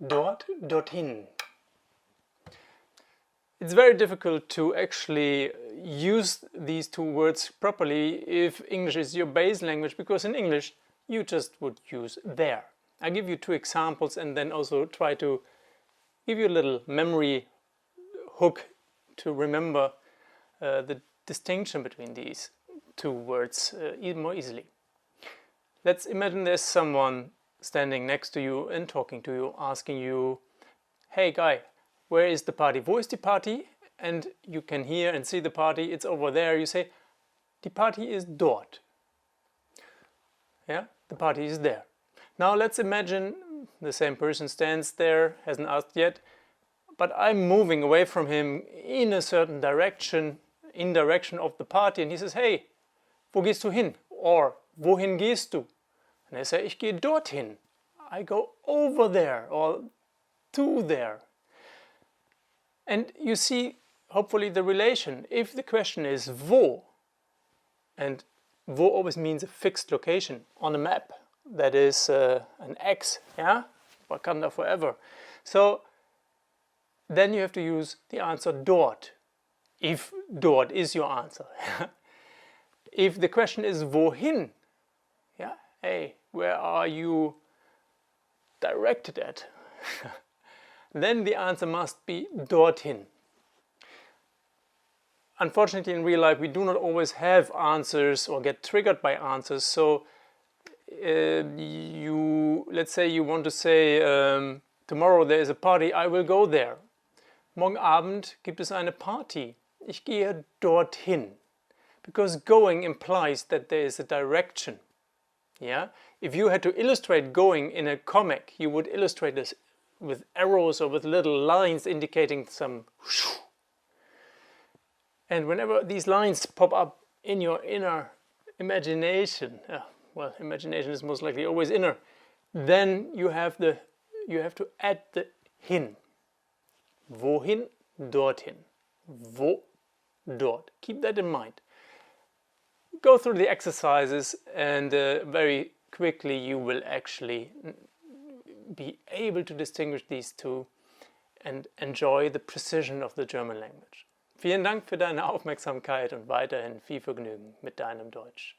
dort, dorthin. It's very difficult to actually use these two words properly if English is your base language, because in English you just would use there. I give you two examples and then also try to give you a little memory hook to remember the distinction between these two words even more easily. Let's imagine there's someone standing next to you and talking to you, asking you, hey guy, where is the party? Wo ist die Party? And you can hear and see the party, it's over there. You say, die Party is dort. Yeah, the party is there. Now let's imagine the same person stands there, hasn't asked yet, but I'm moving away from him in a certain direction, in direction of the party, and he says, hey, wo gehst du hin? Or, wohin gehst du? And I say, ich gehe dorthin. I go over there or to there. And you see, hopefully, the relation. If the question is wo, and wo always means a fixed location on a map, that is an X, yeah? Wakanda forever. So then you have to use the answer dort, if dort is your answer. If the question is wohin, yeah, hey, where are you directed at? Then the answer must be dorthin. Unfortunately, in real life, we do not always have answers or get triggered by answers. So let's say you want to say, tomorrow there is a party, I will go there. Morgen Abend gibt es eine Party. Ich gehe dorthin. Because going implies that there is a direction. Yeah? If you had to illustrate going in a comic, you would illustrate this with arrows or with little lines indicating some whoosh. And whenever these lines pop up in your inner imagination, well, imagination is most likely always inner, then you have to add the hin. Wohin, dorthin. Wo, dort. Keep that in mind. Go through the exercises and very quickly you will actually be able to distinguish these two and enjoy the precision of the German language. Vielen Dank für deine Aufmerksamkeit und weiterhin viel Vergnügen mit deinem Deutsch.